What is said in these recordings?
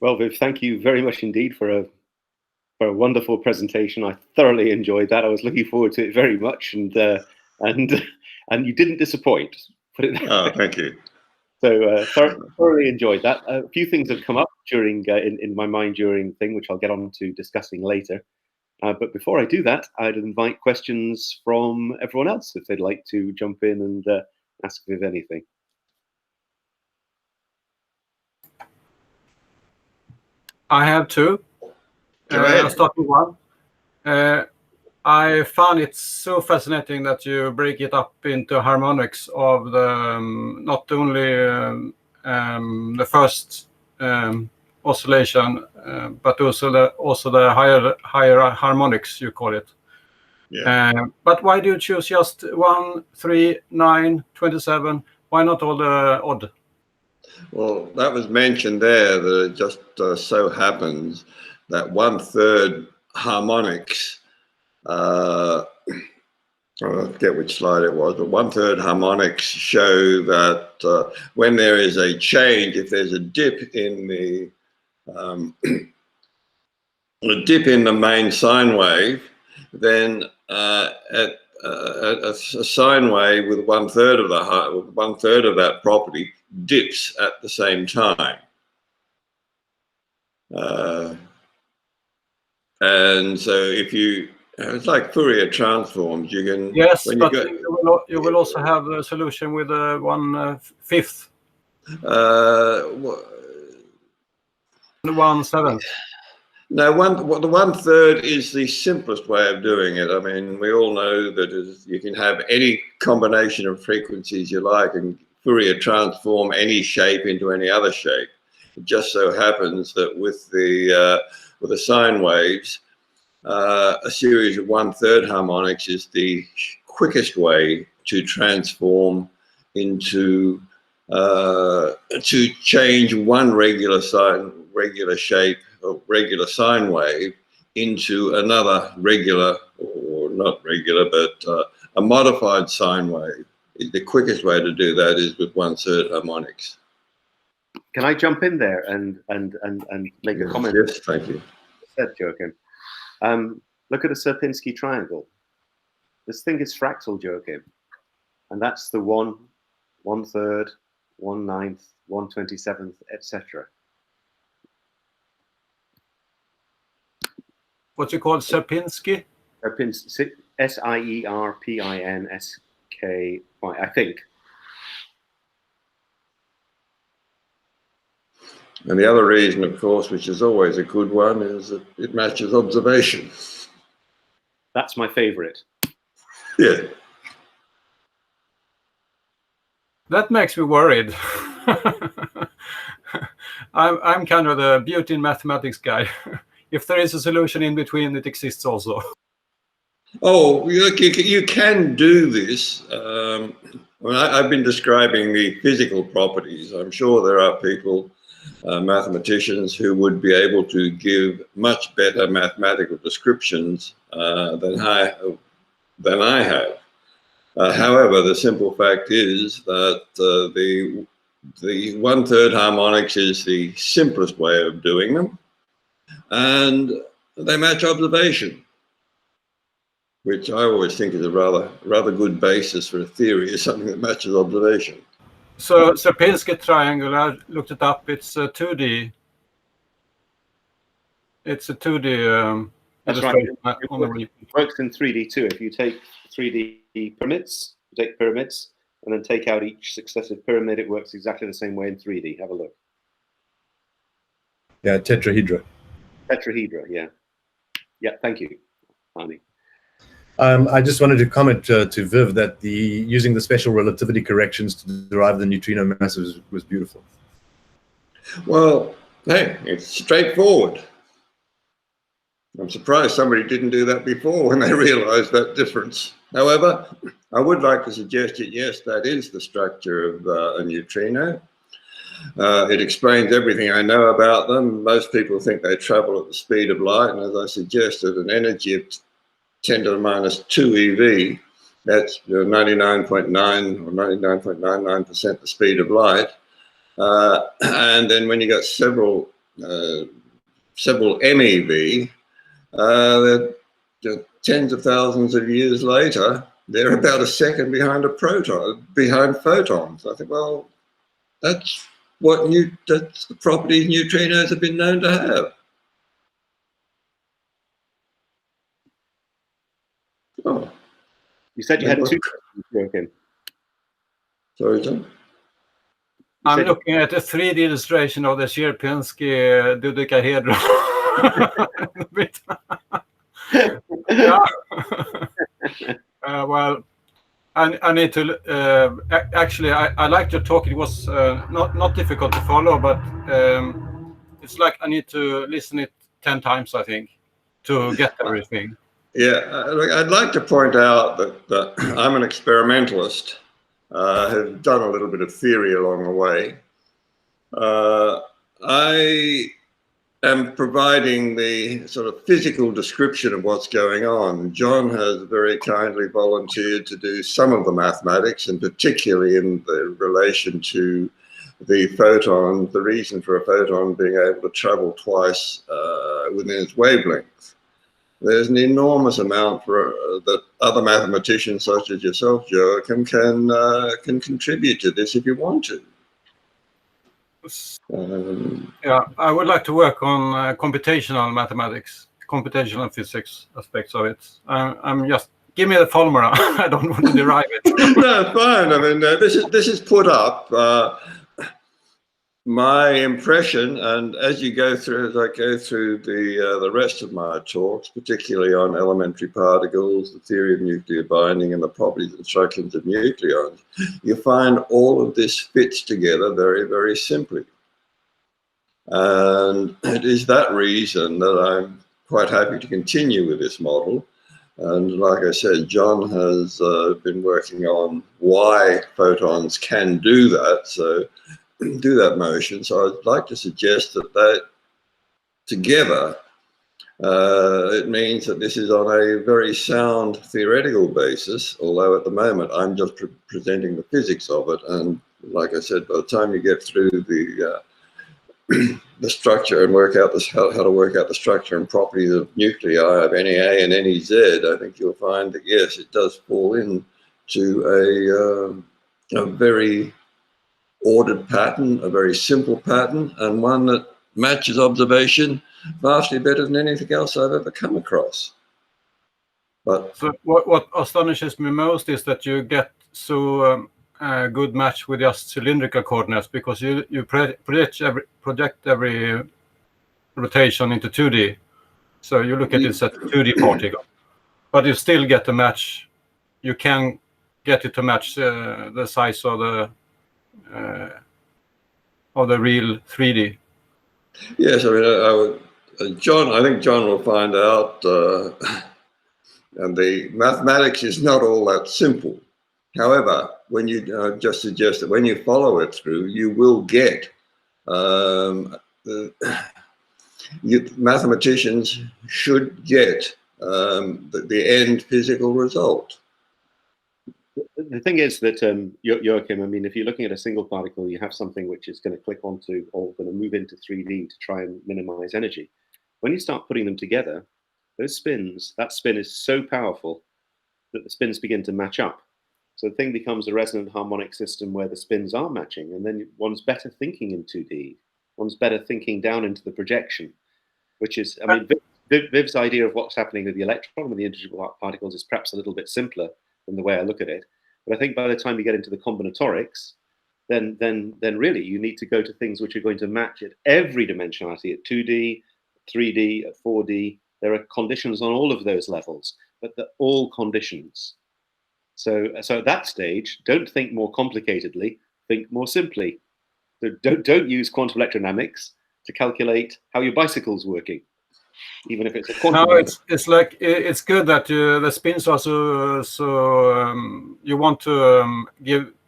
Well, Viv, thank you very much indeed for a wonderful presentation. I thoroughly enjoyed that. I was looking forward to it very much, and you didn't disappoint. Put it there. Oh, thank you. So thoroughly enjoyed that. A few things have come up during in my mind during the thing, which I'll get on to discussing later. But before I do that, I'd invite questions from everyone else if they'd like to jump in and ask Viv anything. I have two. I'll start with one. I found it so fascinating that you break it up into harmonics of the not only the first oscillation, but also the higher harmonics, you call it. Yeah. But why do you choose just 1, 3, 9, 27? Why not all the odd? Well, that was mentioned there that it just so happens that 1/3 harmonics, I forget which slide it was, but 1/3 harmonics show that when there is a change, if there's a dip in the main sine wave, then a sine wave with 1/3 of that property dips at the same time. And so if you, it's like Fourier transforms, you can... Yes, but you will also have a solution with 1/5. 1/7. No, the 1/3 is the simplest way of doing it. I mean, we all know that you can have any combination of frequencies you like and Fourier transform any shape into any other shape. It just so happens that with the sine waves, a series of 1/3 harmonics is the quickest way to transform into to change one regular shape or regular sine wave into another regular, or not regular, but a modified sine wave. The quickest way to do that is with 1/3 harmonics. Can I jump in there and make a comment? Yes, thank you. Said Joachim. Look at a Sierpinski triangle. This thing is fractal, Joachim, and that's the 1, 1/3, 1/9, 1/27, etc. What you call Sierpinski? Sierpinski, I think. And the other reason, of course, which is always a good one, is that it matches observation. That's my favorite. Yeah. That makes me worried. I'm kind of the beauty in mathematics guy. If there is a solution in between, it exists also. Oh, you can do this. I've been describing the physical properties. I'm sure there are people, mathematicians, who would be able to give much better mathematical descriptions than I have. However, the simple fact is that the 1/3 harmonics is the simplest way of doing them, and they match observation, which I always think is a rather good basis for a theory, is something that matches observation. So Sierpinski triangle, I looked it up. It's a 2D. It's a 2D. That's right. It works in 3D too. If you take 3D pyramids, and then take out each successive pyramid, it works exactly the same way in 3D. Have a look. Yeah, tetrahedra. Tetrahedra, yeah. Yeah, thank you, Arnie. I just wanted to comment to Viv that using the special relativity corrections to derive the neutrino masses was beautiful. Well, hey, it's straightforward. I'm surprised somebody didn't do that before when they realized that difference. However, I would like to suggest that, yes, that is the structure of a neutrino. It explains everything I know about them. Most people think they travel at the speed of light, and as I suggested, an energy of 10 to the minus 2 eV, that's 99.9 or 99.99% the speed of light. And then when you got several several MeV, tens of thousands of years later, they're about a second behind behind photons. I think, well, that's the properties neutrinos have been known to have. Oh. You said you had two questions, Joachim. Sorry, John? I'm looking at a 3D illustration of the Sierpinski dodecahedron. Well, I need to actually. I like your talk. It was not difficult to follow, but it's like I need to listen it 10 times, I think, to get everything. Yeah, I'd like to point out that I'm an experimentalist. Have done a little bit of theory along the way. I am providing the sort of physical description of what's going on. John has very kindly volunteered to do some of the mathematics, and particularly in the relation to the photon, the reason for a photon being able to travel twice within its wavelength. There's an enormous amount that other mathematicians, such as yourself, Joachim, can contribute to this if you want to. Yeah, I would like to work on computational mathematics, computational physics aspects of it. I'm just give me the formula. I don't want to derive it. No, fine. I mean, this is put up. My impression, and as I go through the rest of my talks, particularly on elementary particles, the theory of nuclear binding, and the properties and structures of nucleons, you find all of this fits together very, very simply. And it is that reason that I'm quite happy to continue with this model. And like I said, John has been working on why photons can do that. So do that motion. So I'd like to suggest that together, it means that this is on a very sound theoretical basis, although at the moment I'm just presenting the physics of it. And like I said, by the time you get through the structure and work out how to work out the structure and properties of nuclei of any A and any Z, I think you'll find that yes, it does fall into a very ordered pattern, a very simple pattern, and one that matches observation vastly better than anything else I've ever come across. But so what astonishes me most is that you get so good match with just cylindrical coordinates, because you project every rotation into 2D. So you look at this at 2D particle, but you still get a match. You can get it to match the size of the real 3D. Yes, I mean, John. I think John will find out, and the mathematics is not all that simple. However, when you just suggest that when you follow it through, you will get mathematicians should get the end physical result. The thing is that, Joachim, I mean, if you're looking at a single particle, you have something which is going to click onto or going to move into 3D to try and minimize energy. When you start putting them together, those spins, that spin is so powerful that the spins begin to match up. So the thing becomes a resonant harmonic system where the spins are matching, and then one's better thinking in 2D. One's better thinking down into the projection, which is, I mean, Viv's idea of what's happening with the electron and the individual particles is perhaps a little bit simpler than the way I look at it. But I think by the time you get into the combinatorics, then really you need to go to things which are going to match at every dimensionality, at 2D, 3D, at 4D. There are conditions on all of those levels, but they're all conditions. So at that stage, don't think more complicatedly, think more simply. So don't use quantum electrodynamics to calculate how your bicycle's working, even if it's a quantum. No, it's like it's good that the spins are so you want to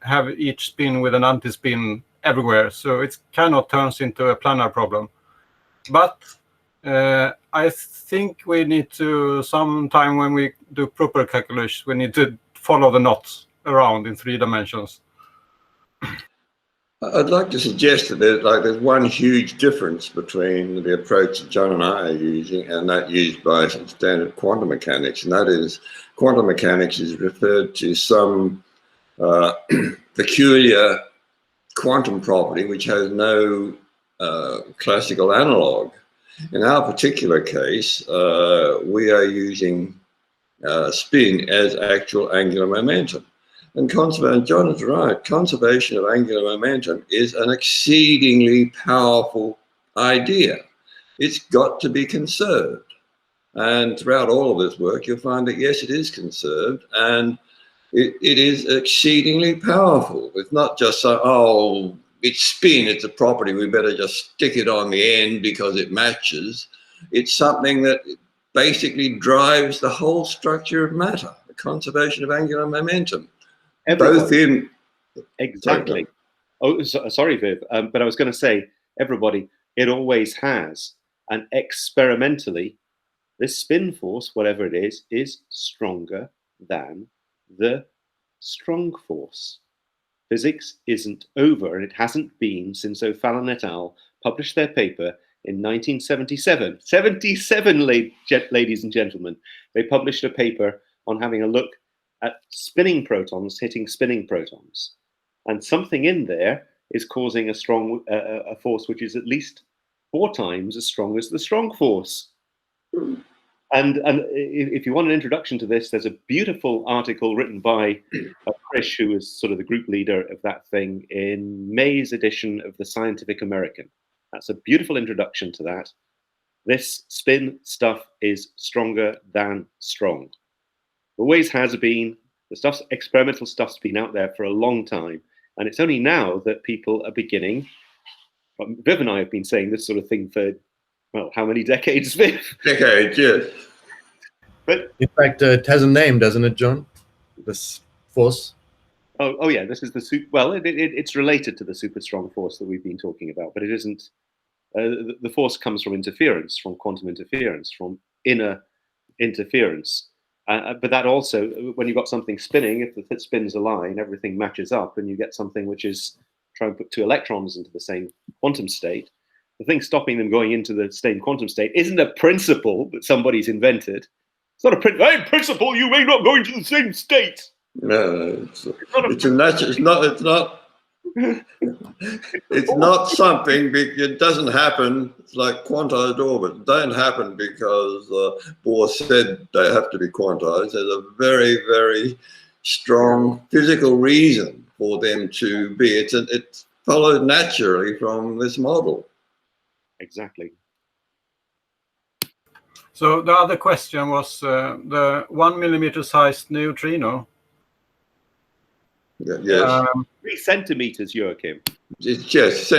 have each spin with an anti-spin everywhere, so it kind of turns into a planar problem. But I think we need to, sometime when we do proper calculations, we need to follow the knots around in 3 dimensions. I'd like to suggest that there's one huge difference between the approach that John and I are using and that used by standard quantum mechanics, and that is quantum mechanics is referred to some peculiar quantum property which has no classical analog. In our particular case, we are using spin as actual angular momentum. And John is right, conservation of angular momentum is an exceedingly powerful idea. It's got to be conserved. And throughout all of this work, you'll find that, yes, it is conserved, and it is exceedingly powerful. It's not just, oh, it's spin, it's a property, we better just stick it on the end because it matches. It's something that basically drives the whole structure of matter, the conservation of angular momentum. Both in exactly. Sorry, Viv, but I was going to say, everybody, it always has, and experimentally, this spin force, whatever it is stronger than the strong force. Physics isn't over, and it hasn't been since O'Fallon et al. Published their paper in 1977. 77, ladies and gentlemen. They published a paper on having a look at spinning protons hitting spinning protons, and something in there is causing a strong a force which is at least 4 times as strong as the strong force. And if you want an introduction to this, there's a beautiful article written by Chris, who is sort of the group leader of that thing, in May's edition of the Scientific American. That's a beautiful introduction to that. This spin stuff is stronger than strong. Always has been. The experimental stuff's been out there for a long time, and it's only now that people are beginning. Viv and I have been saying this sort of thing for, well, how many decades, Viv? Decades, yes. But in fact, it has a name, doesn't it, John? This force. Oh yeah, this is the well, it's related to the super strong force that we've been talking about, but it isn't. The force comes from interference, from quantum interference, from inner interference. But that also, when you've got something spinning, if the spins align, everything matches up, and you get something which is trying to put 2 electrons into the same quantum state. The thing stopping them going into the same quantum state isn't a principle that somebody's invented. It's not a principle. You may not go into the same state. No, it's not something. It doesn't happen. It's like quantized orbits. They don't happen because Bohr said they have to be quantized. There's a very, very strong physical reason for them to be. It followed naturally from this model. Exactly. So the other question was the 1 millimeter sized neutrino. Yes. 3 centimeters, Joachim. It's just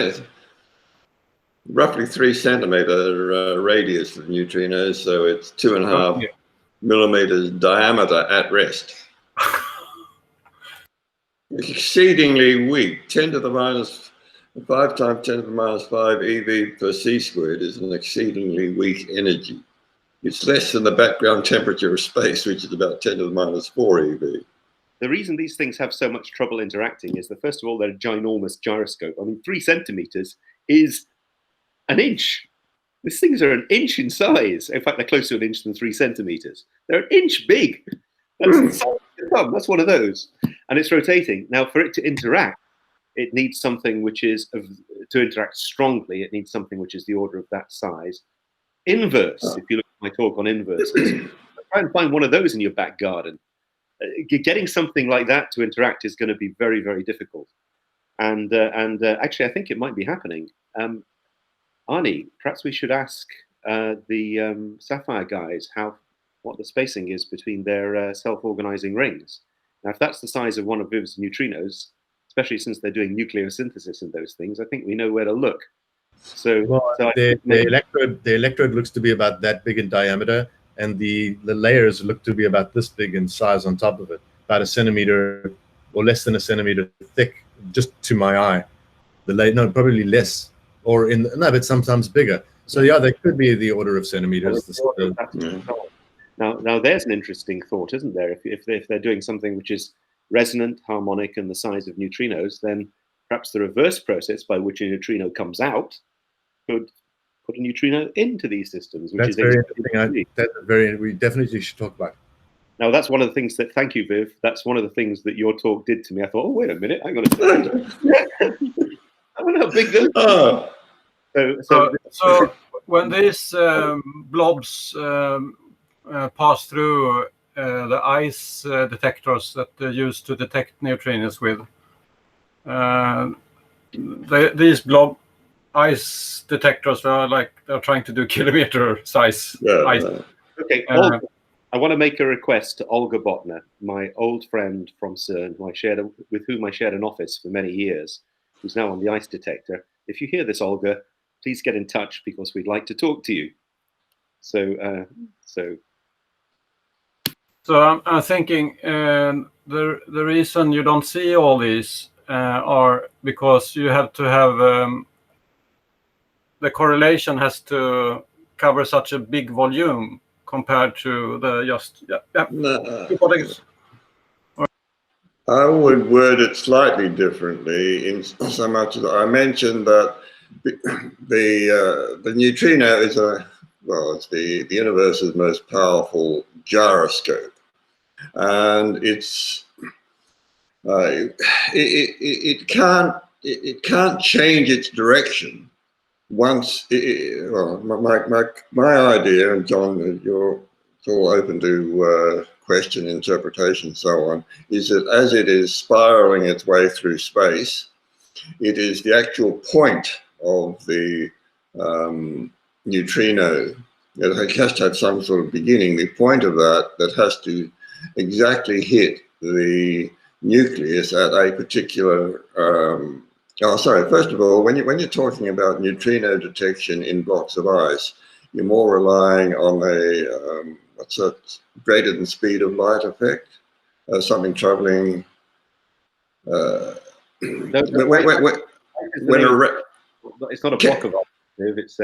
roughly 3 centimeter radius of neutrinos, so it's 2.5 millimeters diameter at rest. Exceedingly weak. 10 to the minus 5 times 10 to the minus 5 eV per c squared is an exceedingly weak energy. It's less than the background temperature of space, which is about 10 to the minus 4 eV. The reason these things have so much trouble interacting is that, first of all, they're a ginormous gyroscope. I mean, 3 centimeters is an inch. These things are an inch in size. In fact, they're closer to an inch than 3 centimeters. They're an inch big. That's one of those. And it's rotating. Now, for it to interact, it needs something which is, to interact strongly, it needs something which is the order of that size. Inverse, if you look at my talk on inverses, try and find one of those in your back garden. Getting something like that to interact is going to be very, very difficult. And actually, I think it might be happening. Arnie, perhaps we should ask the Sapphire guys what the spacing is between their self-organizing rings. Now, if that's the size of one of Viv's neutrinos, especially since they're doing nucleosynthesis in those things, I think we know where to look. So, the electrode looks to be about that big in diameter, and the layers look to be about this big in size on top of it, about 1 centimeter or less than 1 centimeter thick, just to my eye. No, probably less, but sometimes bigger. So yeah, they could be the order of centimeters. Now there's an interesting thought, isn't there? If they're doing something which is resonant, harmonic, and the size of neutrinos, then perhaps the reverse process by which a neutrino comes out could put a neutrino into these systems, which That's is very interesting. We definitely should talk about. Now, that's one of the things that, thank you, Viv, that's one of the things that your talk did to me. I thought, oh, wait a minute, hang on a second. I wonder how big this is. So when these blobs pass through the ice detectors that they use to detect neutrinos with, these blob ice detectors are like they're trying to do kilometer size ice. Okay, Olga, I want to make a request to Olga Botner, my old friend from CERN, with whom I shared an office for many years, who's now on the ice detector. If you hear this, Olga, please get in touch because we'd like to talk to you. So I'm thinking the reason you don't see all these are because you have to have the correlation has to cover such a big volume compared to the just I would word it slightly differently in so much as I mentioned that the neutrino is it's the universe's most powerful gyroscope, and it can't change its direction once. My idea, and John, you're all open to question, interpretation, so on, is that as it is spiraling its way through space, it is the actual point of the neutrino that has to have some sort of beginning, the point of that has to exactly hit the nucleus at a particular first of all, when you're talking about neutrino detection in blocks of ice, you're more relying on a what's that, greater than speed of light effect, something traveling. It's not a block of ice. It's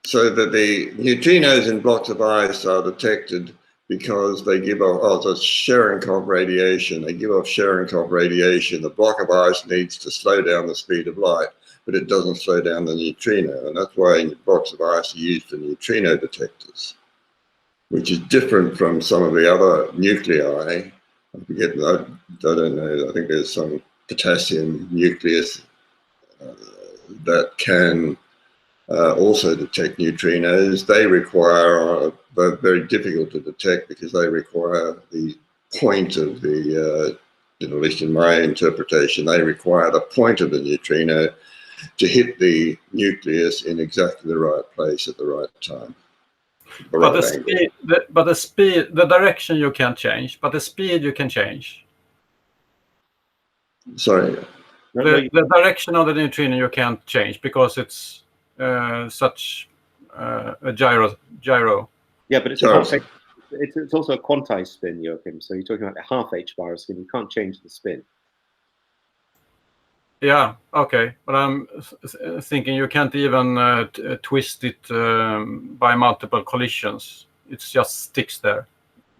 so that the neutrinos in blocks of ice are detected because they give off the Cherenkov radiation. They give off Cherenkov radiation. The block of ice needs to slow down the speed of light, but it doesn't slow down the neutrino, and that's why blocks of ice are used for neutrino detectors, which is different from some of the other nuclei. I forget, I don't know, I think there's some potassium nucleus that can also detect neutrinos. They require, they're very difficult to detect because they require the point of the, at least in my interpretation, they require the point of the neutrino to hit the nucleus in exactly the right place at the right time. But the speed, the direction you can't change, but the speed you can change. Sorry? The direction of the neutrino you can't change because it's such a gyro. Yeah, but it's also a quantized spin, Joachim. So you're talking about a half H bar spin. You can't change the spin. Yeah, okay. But I'm thinking you can't even twist it by multiple collisions. It just sticks there.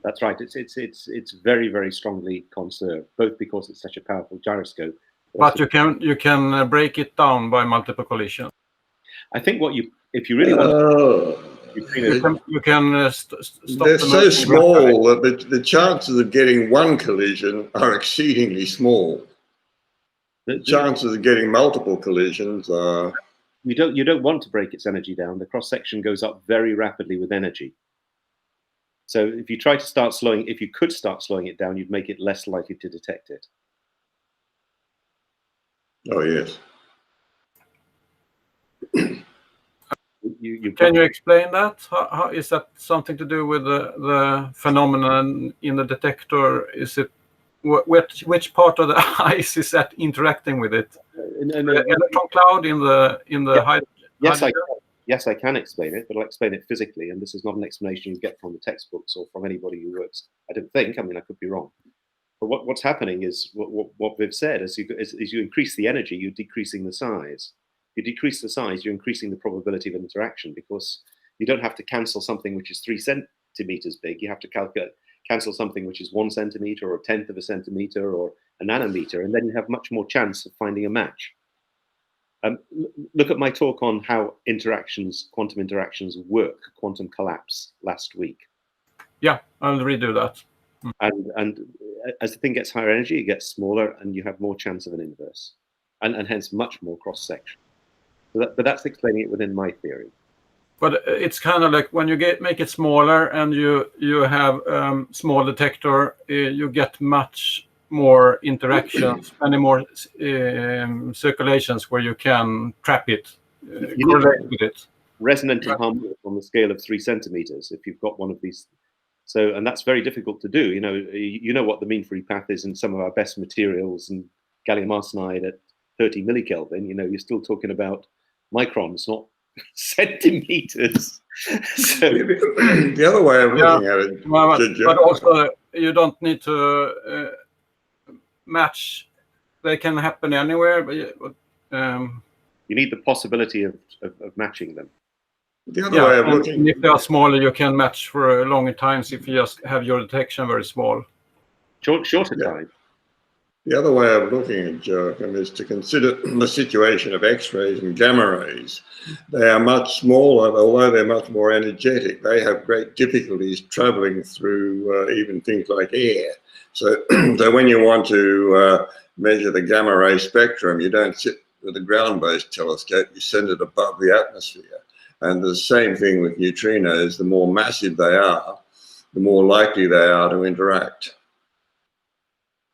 That's right. It's very, very strongly conserved, both because it's such a powerful gyroscope. But you can break it down by multiple collisions. I think if you really want, you can stop. They're so small that the chances of getting one collision are exceedingly small. The chances of getting multiple collisions are. You don't want to break its energy down. The cross section goes up very rapidly with energy. So if you try to start slowing, if you could start slowing it down, you'd make it less likely to detect it. Oh yes. Can you explain that? How is that something to do with the phenomenon in the detector? Is it which part of the ice is that interacting with it? The electron cloud in the hydrogen? Yes, I can explain it, but I'll explain it physically. And this is not an explanation you get from the textbooks or from anybody who works. I don't think. I mean, I could be wrong. But what's happening is what Viv said: as you increase the energy, you're decreasing the size. You decrease the size, you're increasing the probability of interaction because you don't have to cancel something which is 3 centimeters big. You have to calculate. cancel something which is 1 centimeter or 1/10 of a centimeter or a nanometer, and then you have much more chance of finding a match. Look at my talk on how quantum interactions work, quantum collapse, last week. Yeah, I'll redo that. And as the thing gets higher energy, it gets smaller, and you have more chance of an inverse, and hence much more cross-section. But that's explaining it within my theory. But it's kind of like when you make it smaller and you have small detector, you get much more interactions, many more circulations where you can trap it, correlate with it. Resonant and harmonic on the scale of 3 centimeters, if you've got one of these. So, and that's very difficult to do. You know what the mean free path is in some of our best materials, and gallium arsenide at 30 millikelvin. You're still talking about microns, not centimeters. So, the other way of looking at it, but also you don't need to match. They can happen anywhere, but you need the possibility of matching them. The other way of looking, if they are smaller, you can match for longer times if you just have your detection very small. Shorter time. The other way of looking at Joachim is to consider the situation of X-rays and gamma rays. They are much smaller, although they're much more energetic. They have great difficulties traveling through even things like air. So when you want to measure the gamma ray spectrum, you don't sit with a ground-based telescope, you send it above the atmosphere. And the same thing with neutrinos. The more massive they are, the more likely they are to interact.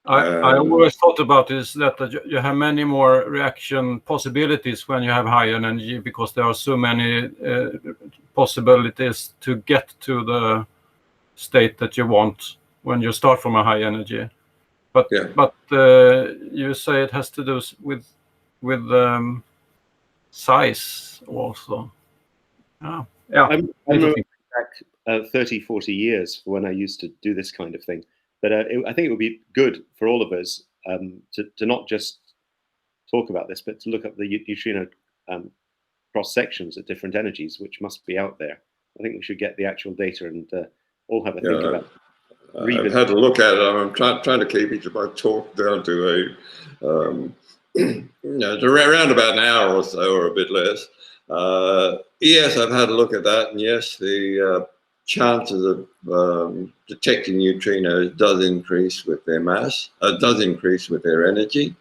I always thought about this, that you have many more reaction possibilities when you have high energy, because there are so many possibilities to get to the state that you want when you start from a high energy. But you say it has to do with size also. I'm looking back 30, 40 years for when I used to do this kind of thing. But I think it would be good for all of us to not just talk about this, but to look up the neutrino cross sections at different energies, which must be out there. I think we should get the actual data and all have a think about it. I've had a look at it. I'm trying to keep each of my talk down to around about an hour or so, or a bit less. Yes, I've had a look at that, and yes, the chances of detecting neutrinos does increase with their mass, does increase with their energy.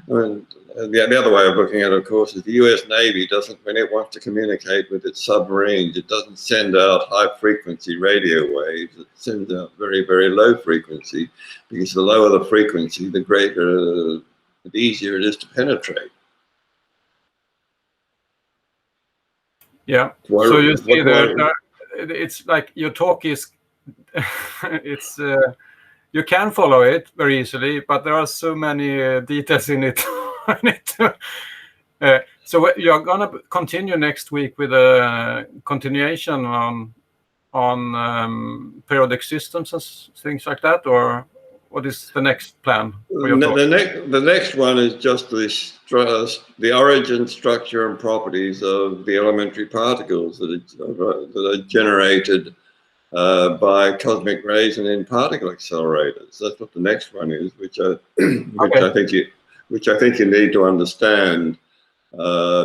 And the other way of looking at it, of course, is the US Navy doesn't, when it wants to communicate with its submarines, it doesn't send out high-frequency radio waves. It sends out very, very low frequency, because the lower the frequency, the greater, the easier it is to penetrate. Yeah. So you see there, it's like your talk is, it's you can follow it very easily, but there are so many details in it. So you're gonna continue next week with a continuation on periodic systems and things like that, or what is the next plan for your talk? The next one is just the origin, structure, and properties of the elementary particles that are generated by cosmic rays and in particle accelerators. That's what the next one is, which I think you need to understand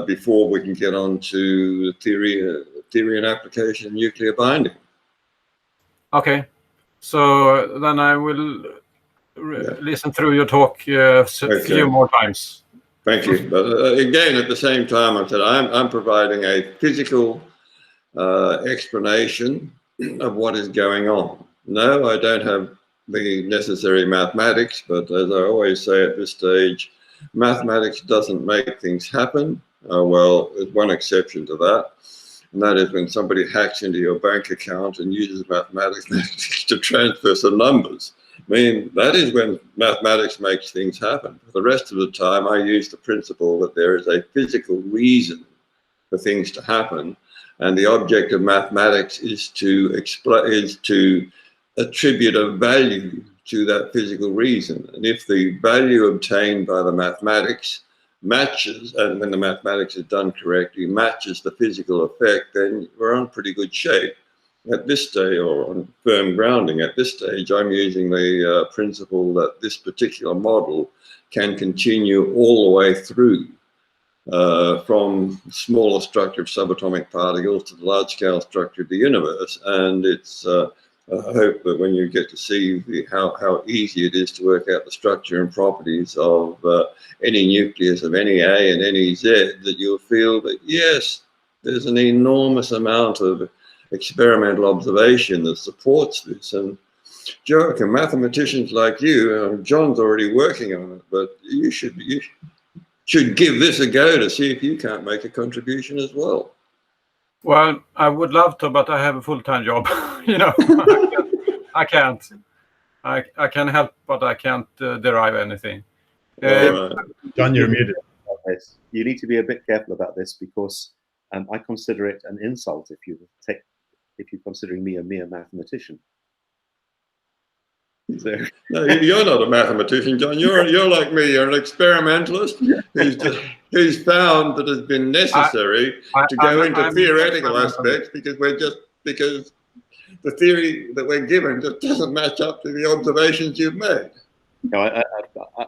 before we can get on to theory and application of nuclear binding. Okay. So then I will listen through your talk a few more times. Thank you. But again, at the same time, I said I'm providing a physical explanation of what is going on. No, I don't have the necessary mathematics, but as I always say at this stage, mathematics doesn't make things happen. Well, there's one exception to that, and that is when somebody hacks into your bank account and uses mathematics to transfer some numbers. I mean, that is when mathematics makes things happen. For the rest of the time, I use the principle that there is a physical reason for things to happen, and the object of mathematics is to attribute a value to that physical reason. And if the value obtained by the mathematics matches, and when the mathematics is done correctly, matches the physical effect, then we're on pretty good shape. at this stage, or on firm grounding at this stage, I'm using the principle that this particular model can continue all the way through from smaller structure of subatomic particles to the large-scale structure of the universe. And it's I hope that when you get to see how easy it is to work out the structure and properties of any nucleus of any A and any Z, that you'll feel that, yes, there's an enormous amount of experimental observation that supports this. And Joe, mathematicians like you, John's already working on it, but you should give this a go to see if you can't make a contribution as well. Well, I would love to, but I have a full-time job. I can't. I can help, but I can't derive anything. Right. John, you're muted. You need to be a bit careful about this, because I consider it an insult if you're considering me a mere mathematician. So. No, you're not a mathematician, John. You're like me. You're an experimentalist who's found that it's been necessary to go into theoretical aspects because the theory that we're given just doesn't match up to the observations you've made. No,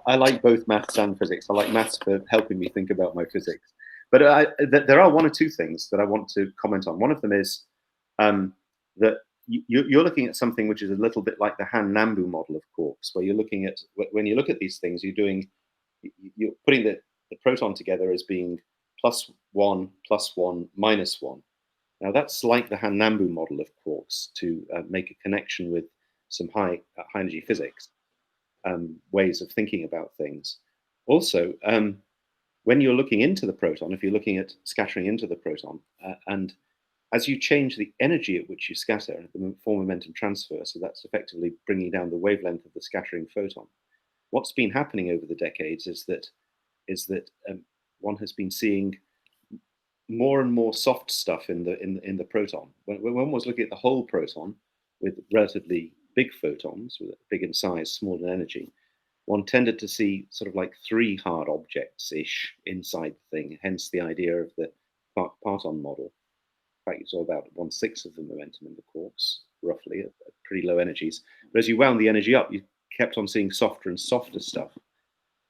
I like both maths and physics. I like maths for helping me think about my physics. But there are one or two things that I want to comment on. One of them is that you're looking at something which is a little bit like the Han-Nambu model of quarks, where you're looking at, when you look at these things, you're putting the proton together as being +1, +1, -1. Now that's like the Han-Nambu model of quarks to make a connection with some high energy physics ways of thinking about things. Also, when you're looking into the proton, if you're looking at scattering into the proton, and as you change the energy at which you scatter, the form momentum transfer, so that's effectively bringing down the wavelength of the scattering photon. What's been happening over the decades is that one has been seeing more and more soft stuff in the proton. When one was looking at the whole proton with relatively big photons, big in size, small in energy, one tended to see sort of like 3 hard objects-ish inside the thing, hence the idea of the parton model. In fact, you saw about 1/6 of the momentum in the quarks, roughly, at pretty low energies. But as you wound the energy up, you kept on seeing softer and softer stuff.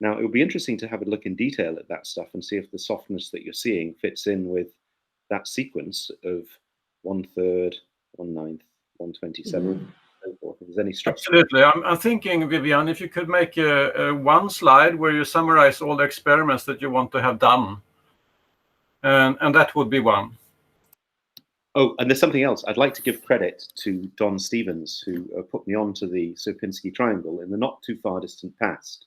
Now, it would be interesting to have a look in detail at that stuff and see if the softness that you're seeing fits in with that sequence of 1/3, 1/9, 1/27, and so forth. If there's any structure. Absolutely. I'm thinking, Vivian, if you could make one slide where you summarize all the experiments that you want to have done. And that would be one. Oh, and there's something else. I'd like to give credit to Don Stevens, who put me onto the Sierpinski triangle in the not too far distant past,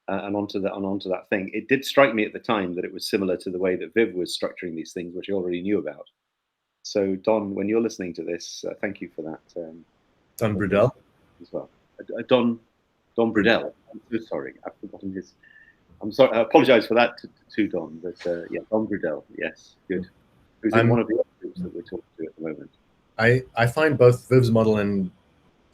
and onto that thing. It did strike me at the time that it was similar to the way that Viv was structuring these things, which I already knew about. So, Don, when you're listening to this, thank you for that. Don Brudel as well. Don Brudel. I'm so sorry, I've forgotten his. I'm sorry. I apologise for that to Don. But yeah, Don Brudel. Yes, good. Who's in one of the other groups that we're talking to at the moment. I find both Viv's model and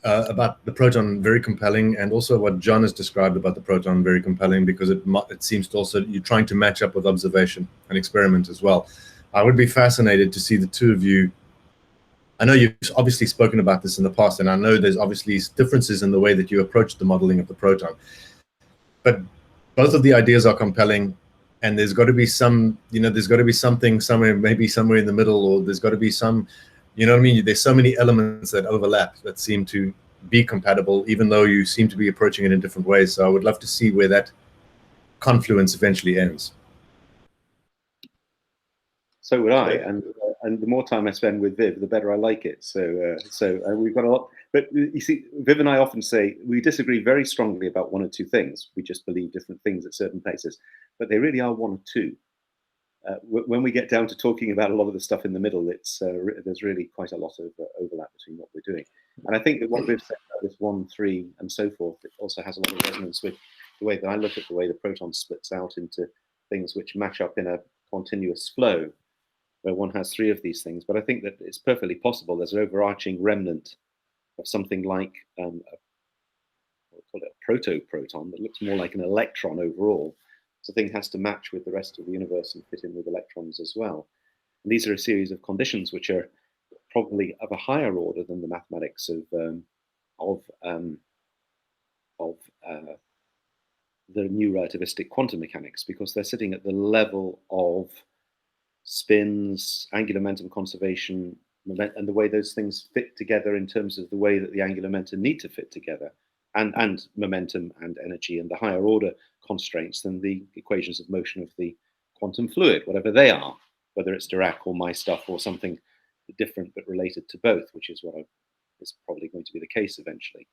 about the proton very compelling, and also what John has described about the proton very compelling, because it seems to also, you're trying to match up with observation and experiment as well. I would be fascinated to see the two of you. I know you've obviously spoken about this in the past, and I know there's obviously differences in the way that you approach the modeling of the proton. But both of the ideas are compelling. And there's got to be some, there's got to be something somewhere, maybe somewhere in the middle, or there's got to be some, what I mean? There's so many elements that overlap that seem to be compatible, even though you seem to be approaching it in different ways. So I would love to see where that confluence eventually ends. So would I, and the more time I spend with Viv, the better I like it. So we've got a lot. But you see, Viv and I often say we disagree very strongly about one or two things. We just believe different things at certain places, but they really are one or two. When we get down to talking about a lot of the stuff in the middle, there's really quite a lot of overlap between what we're doing. And I think that what Viv said about this 1, 3, and so forth, it also has a lot of resonance with the way that I look at the way the proton splits out into things which match up in a continuous flow, where one has 3 of these things. But I think that it's perfectly possible there's an overarching remnant of something like we'll call it a proto-proton that looks more like an electron overall. So the thing has to match with the rest of the universe and fit in with electrons as well. And these are a series of conditions which are probably of a higher order than the mathematics of the new relativistic quantum mechanics, because they're sitting at the level of spins, angular momentum conservation, and the way those things fit together in terms of the way that the angular momenta need to fit together, and momentum and energy and the higher order constraints than the equations of motion of the quantum fluid, whatever they are, whether it's Dirac or my stuff or something different but related to both, which is what is probably going to be the case eventually.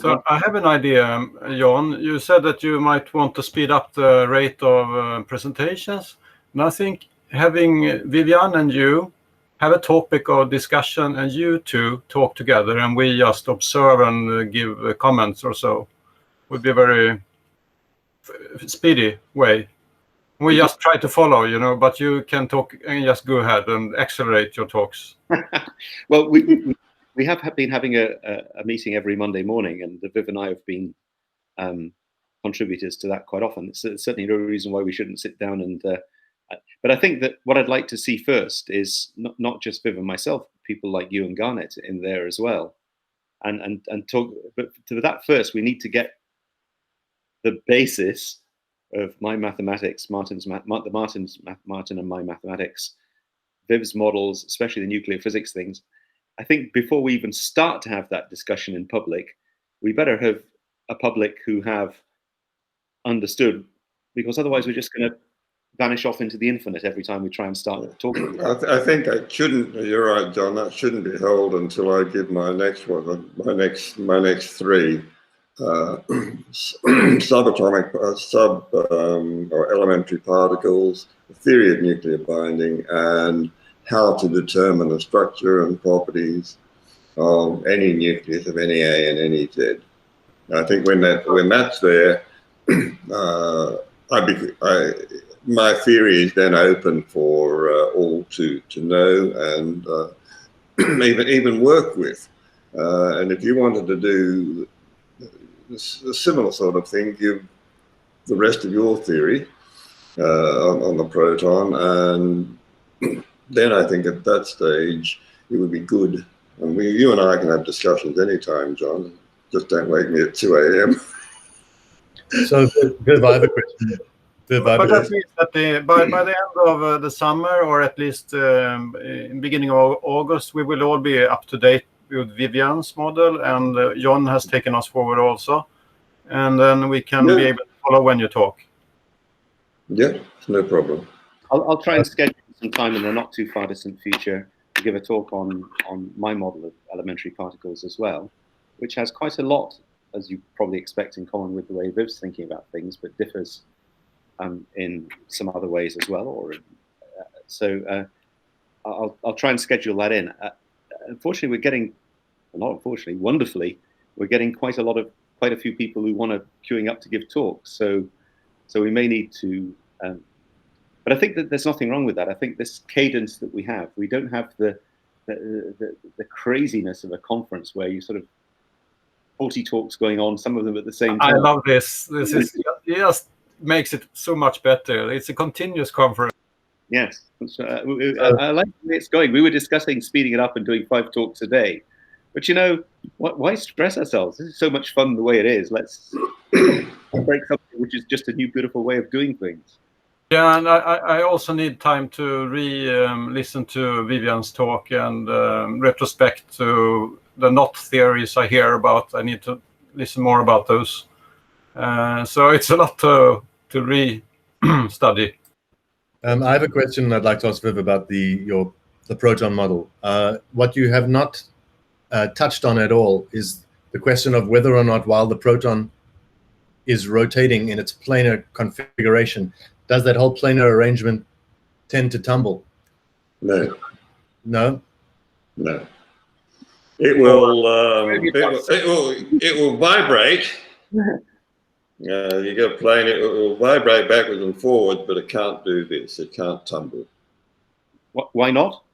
So I have an idea, John. You said that you might want to speed up the rate of presentations. And I think having Vivian and you have a topic of discussion and you two talk together and we just observe and give comments or so would be a very speedy way. We just try to follow, you know, but you can talk and just go ahead and accelerate your talks. Well, we have been having a meeting every Monday morning, and Viv and I have been contributors to that quite often. It's certainly no reason why we shouldn't sit down and. But I think that what I'd like to see first is not just Viv and myself, people like you and Garnet in there as well, and talk. But to that first, we need to get the basis of my mathematics, Martin and my mathematics, Viv's models, especially the nuclear physics things. I think before we even start to have that discussion in public, we better have a public who have understood, because otherwise we're just going to vanish off into the infinite every time we try and start talking. I think I shouldn't. You're right, John. That shouldn't be held until I give my next one, my next three subatomic, or elementary particles, the theory of nuclear binding, and how to determine the structure and properties of any nucleus of any A and any Z. I think when that's there, my theory is then open for all to know and even work with. And if you wanted to do a similar sort of thing, give the rest of your theory on the proton, and then I think at that stage it would be good. And you and I can have discussions anytime, John. Just don't wake me at 2 a.m. So, Viv, I have a question. But at least by the end of the summer, or at least in beginning of August, we will all be up to date with Vivian's model, and John has taken us forward also. And then we can be able to follow when you talk. Yeah, no problem. I'll try and schedule some time in the not too far distant future to give a talk on my model of elementary particles as well, which has quite a lot, as you probably expect, in common with the way Viv's thinking about things, but differs in some other ways as well. Or so I'll try and schedule that in. Unfortunately, we're getting, well, not unfortunately, wonderfully, we're getting quite a few people who want to queuing up to give talks. So we may need to. But I think that there's nothing wrong with that. I think this cadence that we have, we don't have the craziness of a conference where you sort of 40 talks going on, some of them at the same time. I love this. This is just makes it so much better. It's a continuous conference. Yes, I like the way it's going. We were discussing speeding it up and doing 5 talks a day, but you know, why stress ourselves? This is so much fun the way it is. Let's break something which is just a new, beautiful way of doing things. Yeah, and I also need time to listen to Vivian's talk and retrospect to the knot theories I hear about. I need to listen more about those. So it's a lot to re-study. I have a question I'd like to ask Viv about the proton model. What you have not touched on at all is the question of whether or not, while the proton is rotating in its planar configuration, does that whole planar arrangement tend to tumble? No. No? No. It will vibrate. You get a plane, it will vibrate backwards and forwards, but it can't do this. It can't tumble. Why not?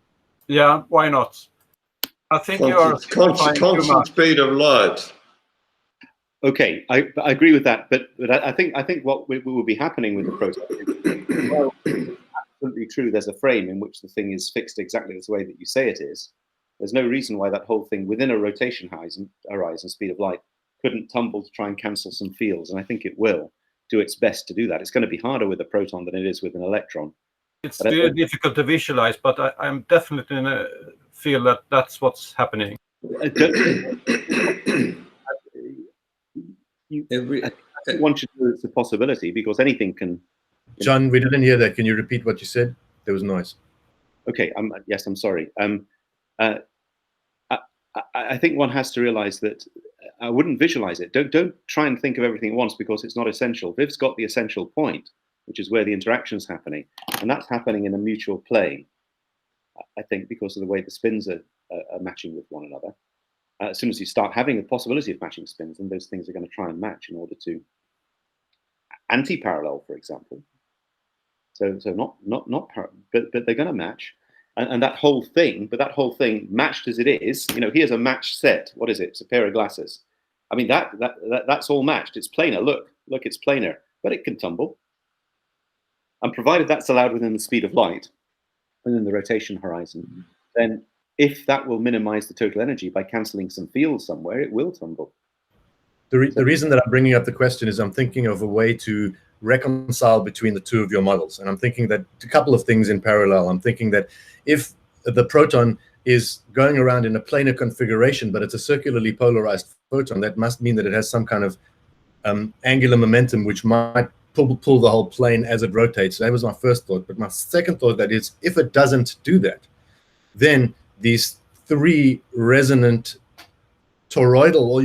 Yeah, why not? I think constant speed of light. Okay, I agree with that, but I think what will be happening with the proton is, well, absolutely true. There's a frame in which the thing is fixed exactly the way that you say it is, There's no reason why that whole thing within a rotation horizon speed of light couldn't tumble to try and cancel some fields, and I think it will do its best to do that. It's going to be harder with a proton than it is with an electron. It's very difficult to visualize, but I'm definitely feel that that's what's happening. I want you to know it's a possibility, because anything can. John, we didn't hear that. Can you repeat what you said? There was noise. Okay. Yes, I'm sorry. I think one has to realize that I wouldn't visualize it. Don't try and think of everything at once, because it's not essential. Viv's got the essential point, which is where the interaction's happening, and that's happening in a mutual plane. I think because of the way the spins are matching with one another. As soon as you start having a possibility of matching spins, then those things are going to try and match in order to anti-parallel, for example. So not parallel, but they're going to match, and that whole thing. But that whole thing, matched as it is, here's a matched set. What is it? It's a pair of glasses. I mean, that's all matched. It's planar. Look, it's planar, but it can tumble. And provided that's allowed within the speed of light, within the rotation horizon, then if that will minimize the total energy by cancelling some fields somewhere, it will tumble. The reason that I'm bringing up the question is I'm thinking of a way to reconcile between the two of your models. And I'm thinking that a couple of things in parallel. I'm thinking that if the proton is going around in a planar configuration, but it's a circularly polarized photon, that must mean that it has some kind of angular momentum, which might pull the whole plane as it rotates. That was my first thought. But my second thought that is, if it doesn't do that, then these three resonant toroidal, or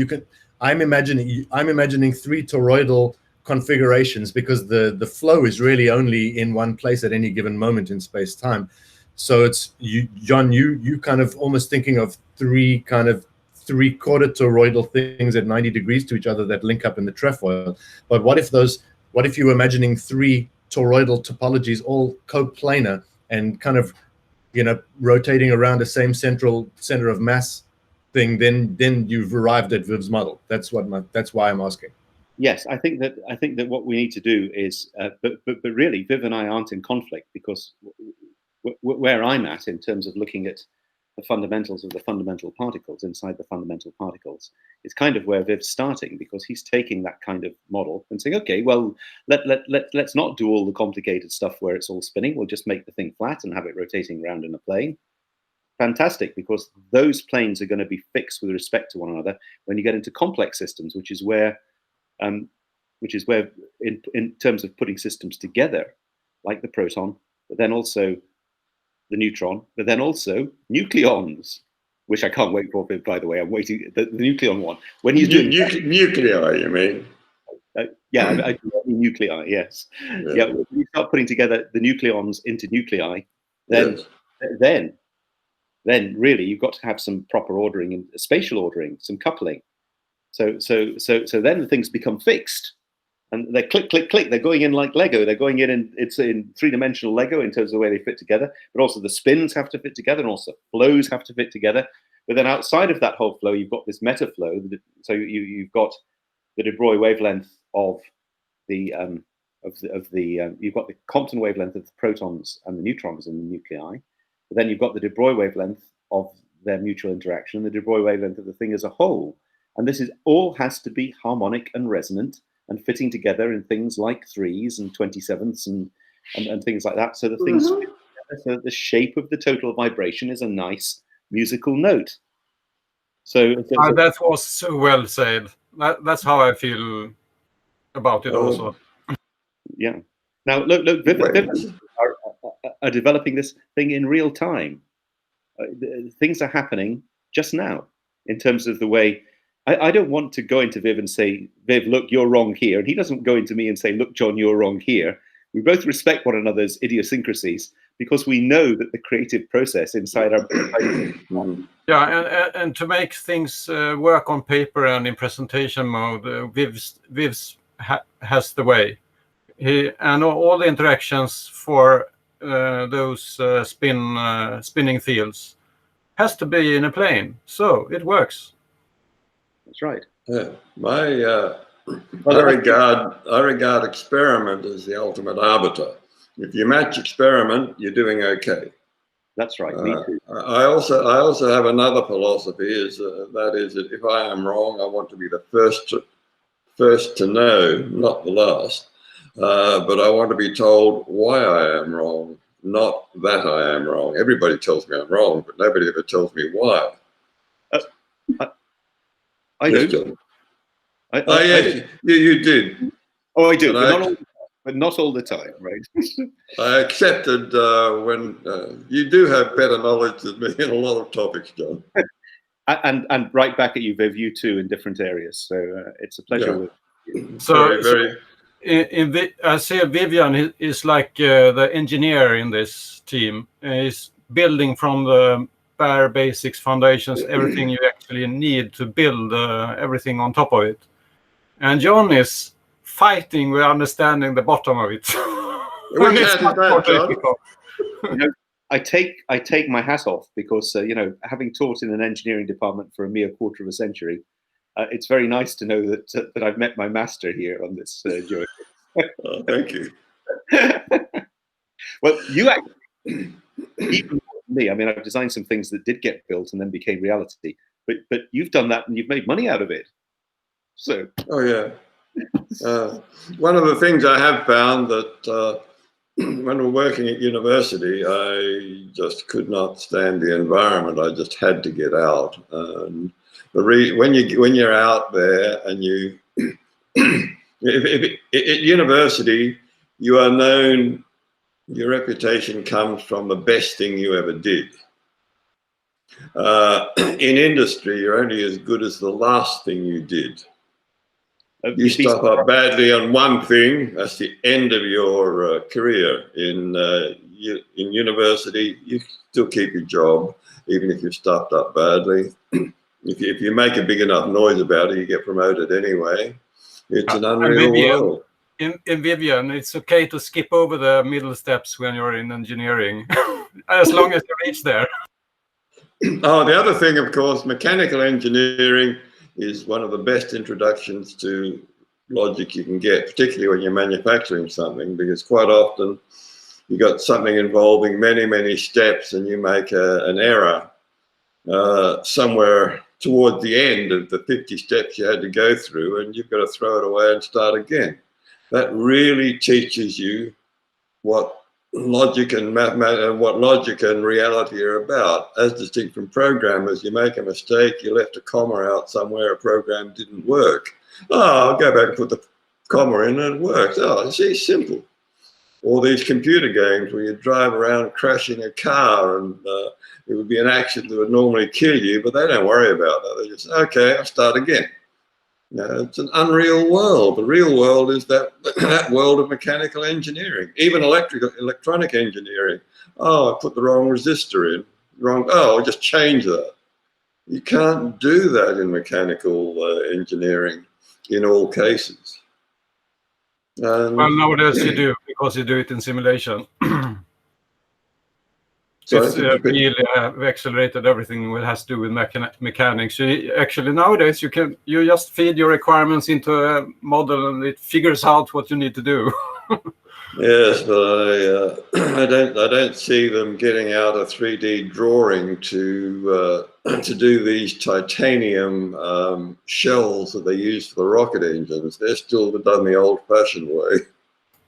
I'm imagining three toroidal configurations, because the flow is really only in one place at any given moment in space-time. So it's John, you kind of almost thinking of three quarter toroidal things at 90 degrees to each other that link up in the trefoil. But what if you were imagining three toroidal topologies all coplanar and kind of rotating around the same center of mass thing? Then you've arrived at Viv's model. That's why I'm asking. Yes, I think that what we need to do is, but really, Viv and I aren't in conflict, because where I'm at in terms of looking at the fundamentals of the fundamental particles inside the fundamental particles is kind of where Viv's starting, because he's taking that kind of model and saying, okay, well, let's not do all the complicated stuff where it's all spinning. We'll just make the thing flat and have it rotating around in a plane. Fantastic, because those planes are going to be fixed with respect to one another when you get into complex systems, which is where in terms of putting systems together, like the proton, but then also the neutron, but then also nucleons, which I can't wait for, by the way. I'm waiting, the nucleon one. When he's doing nuclei, you mean? Yeah, I do mean nuclei, yes. Yeah, when you start putting together the nucleons into nuclei, then really you've got to have some proper ordering and spatial ordering, some coupling. So then the things become fixed, and they click, click, click. They're going in like Lego. They're going in it's in three-dimensional Lego in terms of the way they fit together, but also the spins have to fit together, and also flows have to fit together. But then outside of that whole flow, you've got this meta flow. So you've got the de Broglie wavelength of the you've got the Compton wavelength of the protons and the neutrons in the nuclei. But then you've got the de Broglie wavelength of their mutual interaction, and the de Broglie wavelength of the thing as a whole. And this all has to be harmonic and resonant and fitting together in things like 3s and 27ths and things like that. So the things fit together, so that the shape of the total vibration is a nice musical note. So that was so well said. That's how I feel about it also. Yeah. Now look, Vivian are developing this thing in real time. Things are happening just now in terms of the way. I don't want to go into Viv and say, Viv, look, you're wrong here. And he doesn't go into me and say, look, John, you're wrong here. We both respect one another's idiosyncrasies, because we know that the creative process inside our... Yeah, and to make things work on paper and in presentation mode, Viv's has the way. And all the interactions for those spinning fields has to be in a plane. So it works. That's right. Yeah, I regard experiment as the ultimate arbiter. If you match experiment, you're doing okay. That's right. Me too. I also have another philosophy, that is that if I am wrong, I want to be the first to know, not the last. But I want to be told why I am wrong, not that I am wrong. Everybody tells me I'm wrong, but nobody ever tells me why. I do. Yes, you did. Oh, I do, but not all the time, right? I accepted when you do have better knowledge than me in a lot of topics, John. And right back at you, Viv, you too, in different areas. So it's a pleasure with you. I see Vivian is like the engineer in this team. He's building from the bare basics, foundations, everything you actually need to build everything on top of it. And John is fighting with understanding the bottom of it. Which hat is that, John? I take my hat off because having taught in an engineering department for a mere quarter of a century, it's very nice to know that I've met my master here on this journey. Oh, thank you. Well, you actually, even more than me. I mean, I've designed some things that did get built and then became reality. But you've done that and you've made money out of it. So. Oh yeah. One of the things I have found that when we're working at university, I just could not stand the environment. I just had to get out. And when you're out there and you, at university, you are known. Your reputation comes from the best thing you ever did. In industry, you're only as good as the last thing you did. You stuff up badly on one thing, that's the end of your career. In university, you still keep your job, even if you've stuffed up badly. If you make a big enough noise about it, you get promoted anyway. It's an unreal world. In Vivian, it's okay to skip over the middle steps when you're in engineering, as long as you reach there. Oh, the other thing, of course, mechanical engineering is one of the best introductions to logic you can get, particularly when you're manufacturing something, because quite often you got something involving many, many steps and you make an error somewhere towards the end of the 50 steps you had to go through, and you've got to throw it away and start again. That really teaches you what logic and reality are about. As distinct from programmers, you make a mistake, you left a comma out somewhere, a program didn't work. Oh, I'll go back and put the comma in and it works. Oh, see, simple. All these computer games where you drive around crashing a car and it would be an accident that would normally kill you, but they don't worry about that. They just, okay, I'll start again. It's an unreal world. The real world is that world of mechanical engineering, even electronic engineering. Oh, I put the wrong resistor in. Oh, I'll just change that. You can't do that in mechanical engineering in all cases. Well, nowadays you do, because you do it in simulation. It's really accelerated everything that has to do with mechanics. Actually, nowadays you just feed your requirements into a model and it figures out what you need to do. Yes, but I don't see them getting out a 3D drawing to do these titanium shells that they use for the rocket engines. They're still done the old-fashioned way.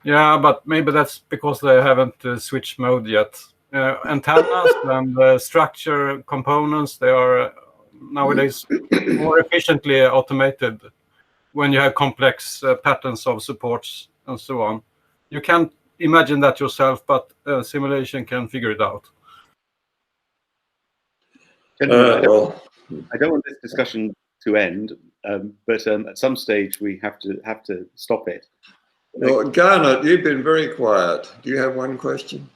Yeah, but maybe that's because they haven't switched mode yet. Antennas and structure components, they are nowadays more efficiently automated when you have complex patterns of supports and so on. You can't imagine that yourself, but simulation can figure it out. I don't want this discussion to end, but at some stage we have to stop it. Well, Garnet, you've been very quiet. Do you have one question?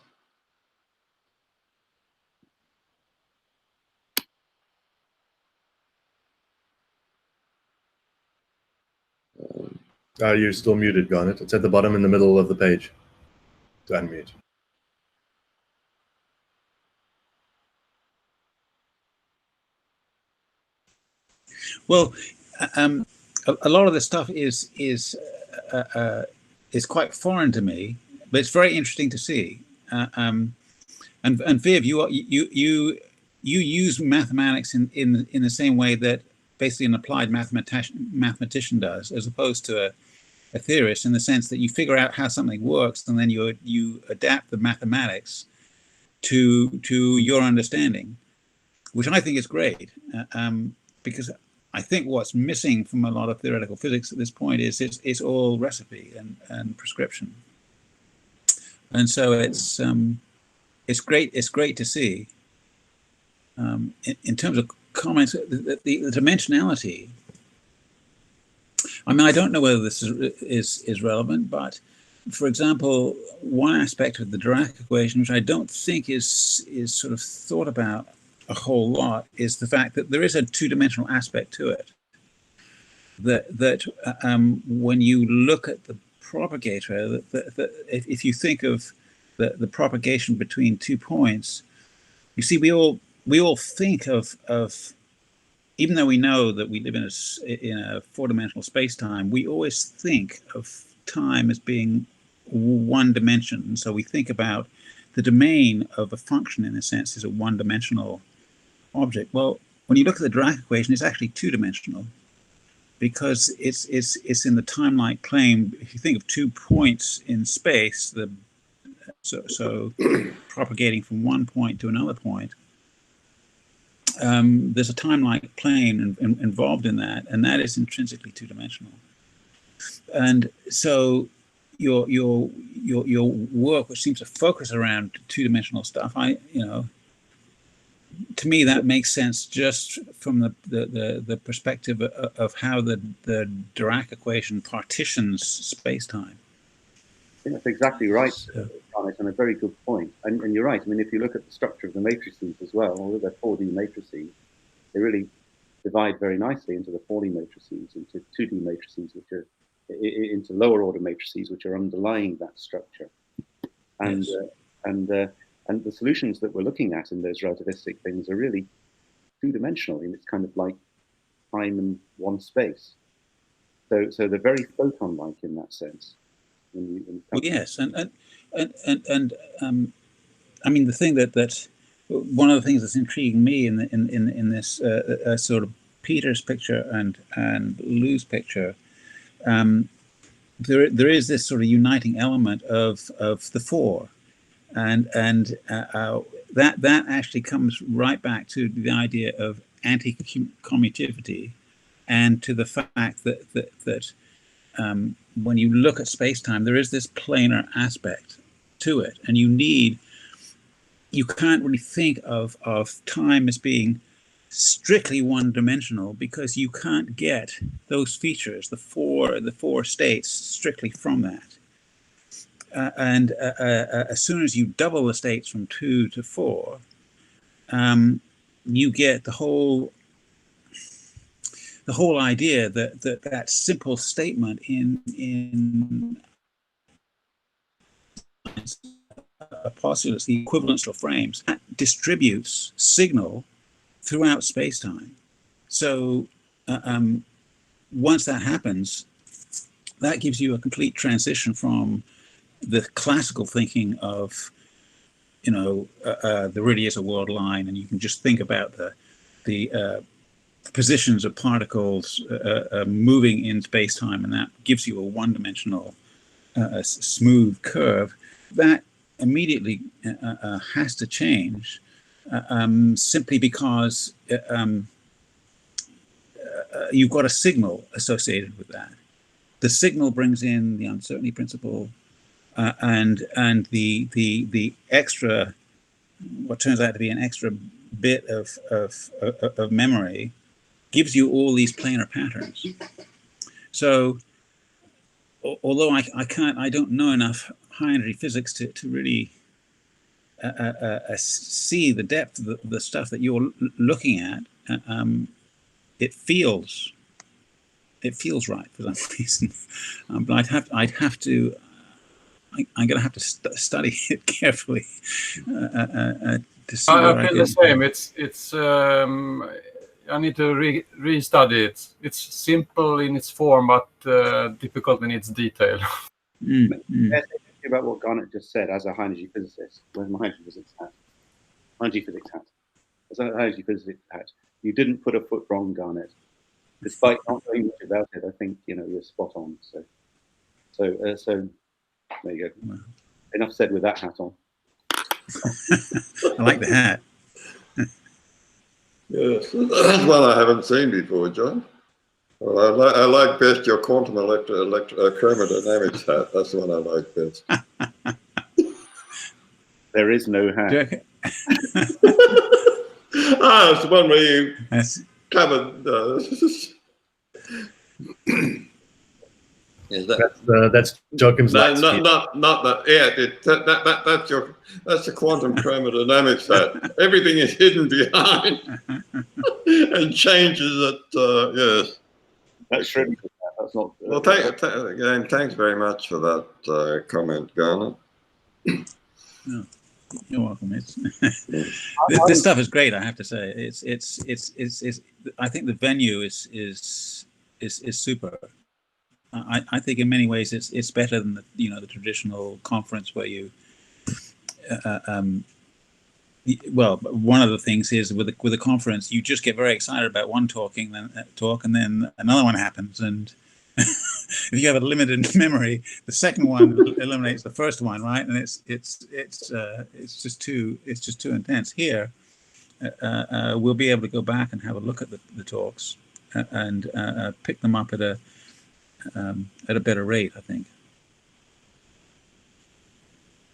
You're still muted, Garnet. It's at the bottom in the middle of the page to unmute. Well, a lot of the stuff is quite foreign to me, but it's very interesting to see. And Viv, you use mathematics in the same way that basically an applied mathematician does, as opposed to a theorist, in the sense that you figure out how something works and then you adapt the mathematics to your understanding, which I think is great, because I think what's missing from a lot of theoretical physics at this point is it's all recipe and prescription, and so it's great to see. In terms of comments, the dimensionality. I mean, I don't know whether this is relevant, but for example, one aspect of the Dirac equation, which I don't think is sort of thought about a whole lot, is the fact that there is a two-dimensional aspect to it. That when you look at the propagator, if you think of the propagation between 2 points, you see, we all think of even though we know that we live in a four-dimensional space-time, we always think of time as being one dimension. And so we think about the domain of a function, in a sense, as a one-dimensional object. Well, when you look at the Dirac equation, it's actually two-dimensional, because it's in the time-like plane. If you think of 2 points in space, so propagating from one point to another point, there's a time-like plane involved in that, and that is intrinsically two-dimensional. And so your work, which seems to focus around two-dimensional stuff, to me that makes sense just from the perspective of how the Dirac equation partitions space-time. I think that's exactly right, and a very good point. And you're right. I mean, if you look at the structure of the matrices as well, although they're 4D matrices, they really divide very nicely into the 4D matrices, into 2D matrices, which are into lower order matrices, which are underlying that structure. And yes. And the solutions that we're looking at in those relativistic things are really two-dimensional, and it's kind of like time and space. So they're very photon-like in that sense. Well, yes, and I mean, the thing that one of the things that's intriguing me in this sort of Peter's picture and Lou's picture, there is this sort of uniting element of the four, and that actually comes right back to the idea of anti-commutativity, and to the fact that when you look at space-time, there is this planar aspect to it, and you can't really think of time as being strictly one-dimensional, because you can't get those features, the four states, strictly from that. And as soon as you double the states from 2 to 4, you get the whole idea that simple statement in postulates, the equivalential frames, that distributes signal throughout space-time. So once that happens, that gives you a complete transition from the classical thinking of, there really is a world line, and you can just think about the positions of particles moving in space-time, and that gives you a one-dimensional smooth curve. That immediately has to change, simply because you've got a signal associated with that. The signal brings in the uncertainty principle, and the extra, what turns out to be an extra bit of memory, gives you all these planar patterns. So, although I don't know enough high energy physics to really see the depth of the stuff that you're looking at, it feels right for some reason. But I'm going to have to study it carefully to see. I feel the same. It's I need to re-study it. It's simple in its form, but difficult in its detail. About what Garnet just said as a high energy physicist, where's my high energy physics hat? High-energy physics hat. It's a high-energy physics hat. You didn't put a foot wrong, Garnet. Despite not knowing much about it, I think you're spot on. So there you go. Wow. Enough said with that hat on. I like the hat. Yes, that's one I haven't seen before, John. Well, I like best your quantum chromodynamics hat. That's the one I like best. There is no hat. It's the one where you covered. Is That's Joachim's light speed. not that. Yeah, that's the quantum chromodynamics hat. Everything is hidden behind and changes at yes. That's really good. That's not. Well, thanks very much for that comment, Garnet. No, you're welcome. This stuff is great. I have to say, it's. I think the venue is super. I think in many ways it's better than the traditional conference where you. Well, one of the things is with a conference, you just get very excited about one talk, and then another one happens, and if you have a limited memory, the second one eliminates the first one, right? And it's just too intense. Here, we'll be able to go back and have a look at the talks and pick them up at a better rate, I think.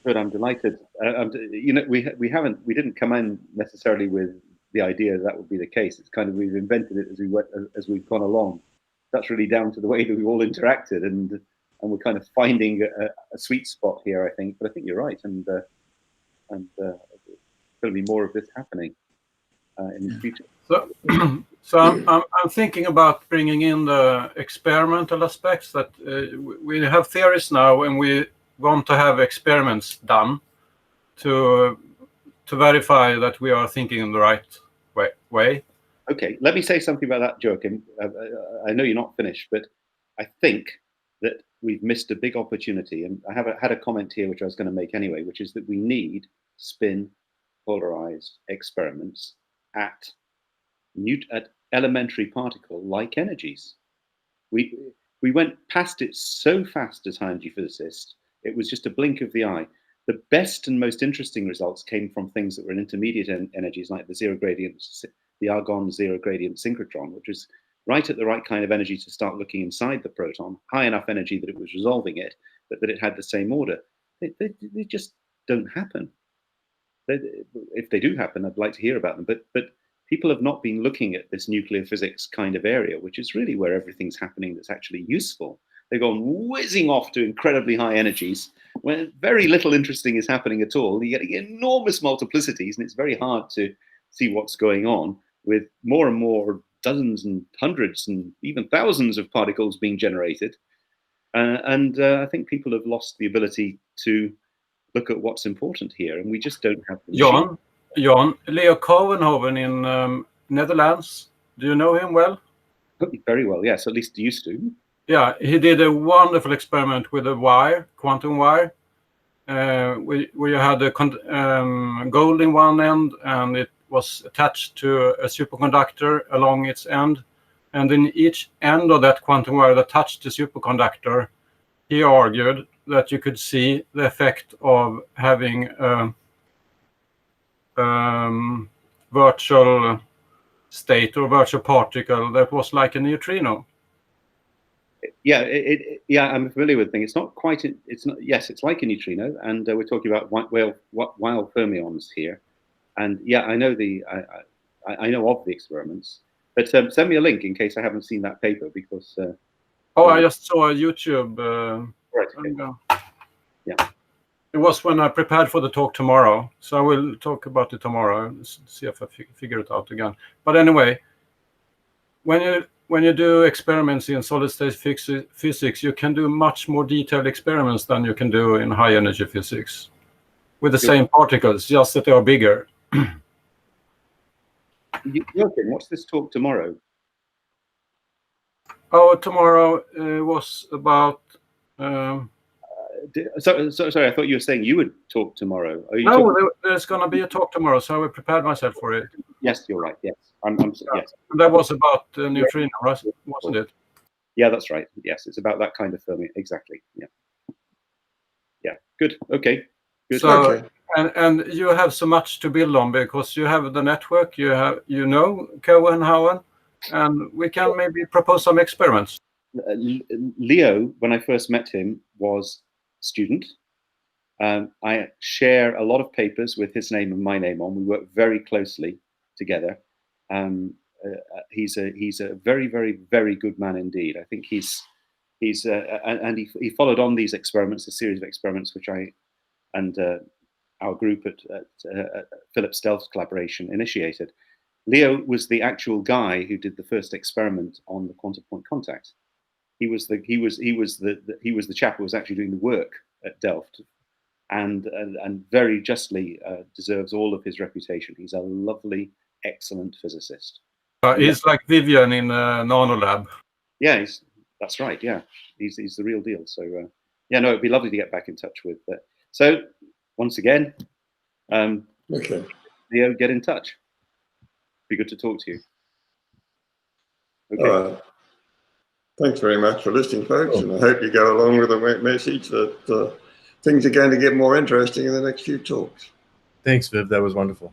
Good, I'm delighted. We didn't come in necessarily with the idea that would be the case. It's kind of we've invented it as we've gone along. That's really down to the way that we've all interacted, and we're kind of finding a sweet spot here, I think. But I think you're right, and there's going to be more of this happening in the future. So I'm thinking about bringing in the experimental aspects. That we have theories now, and we want to have experiments done to verify that we are thinking in the right way. Okay, let me say something about that, Joachim. I know you're not finished, but I think that we've missed a big opportunity, and I had a comment here which I was going to make anyway, which is that we need spin polarized experiments at elementary particle-like energies. We went past it so fast as high-energy physicists. It was just a blink of the eye. The best and most interesting results came from things that were in intermediate energies, like the argon zero gradient synchrotron, which was right at the right kind of energy to start looking inside the proton, high enough energy that it was resolving it, but that it had the same order. They just don't happen. If they do happen, I'd like to hear about them. But people have not been looking at this nuclear physics kind of area, which is really where everything's happening that's actually useful. They've gone whizzing off to incredibly high energies where very little interesting is happening at all. You're getting enormous multiplicities, and it's very hard to see what's going on with more and more dozens and hundreds and even thousands of particles being generated. I think people have lost the ability to look at what's important here, and we just don't have the machine. John, Leo Kouwenhoven in Netherlands. Do you know him well? Very well, yes, at least used to. Yeah, he did a wonderful experiment with a wire, quantum wire, where you had a gold in one end, and it was attached to a superconductor along its end. And in each end of that quantum wire that touched the superconductor, he argued that you could see the effect of having a virtual state or virtual particle that was like a neutrino. Yeah, I'm familiar with the thing. It's not quite. It's not. Yes, it's like a neutrino, and we're talking about wild fermions here. And yeah, I know I know of the experiments. But send me a link in case I haven't seen that paper, because. I just saw a YouTube. Right. Okay. Yeah. It was when I prepared for the talk tomorrow, so I will talk about it tomorrow and see if I figure it out again. But anyway, when you do experiments in solid-state physics, you can do much more detailed experiments than you can do in high-energy physics with the same particles, just that they are bigger. Joachim, what's this talk tomorrow? Oh, tomorrow was about Sorry, I thought you were saying you would talk tomorrow. Are you No, talking? there's going to be a talk tomorrow, so I prepared myself for it. Yes, you're right. Yes, yes. That was about Neutrino, right? Wasn't it? Yeah, that's right. Yes, it's about that kind of filming. Exactly. Yeah. Yeah. Good. Okay. Good. So, Okay. and you have so much to build on because you have the network, Cohen, and we can maybe propose some experiments. Leo, when I first met him, was a student. I share a lot of papers with his name and my name on. We work very closely together. He's a very, very, very good man indeed. I think he followed on these experiments, a series of experiments which I and our group at Philip Stealth Collaboration initiated. Leo was the actual guy who did the first experiment on the quantum point contact. He was the chap who was actually doing the work at Delft, and very justly deserves all of his reputation. He's a lovely, excellent physicist. He's like Vivian in Nanolab. Yeah, that's right. Yeah, he's the real deal. So yeah, no, it'd be lovely to get back in touch with. So once again, Okay. Leo, get in touch. Be good to talk to you. Okay. All right. Thanks very much for listening, folks, and I hope you go along with the message that things are going to get more interesting in the next few talks. Thanks, Viv. That was wonderful.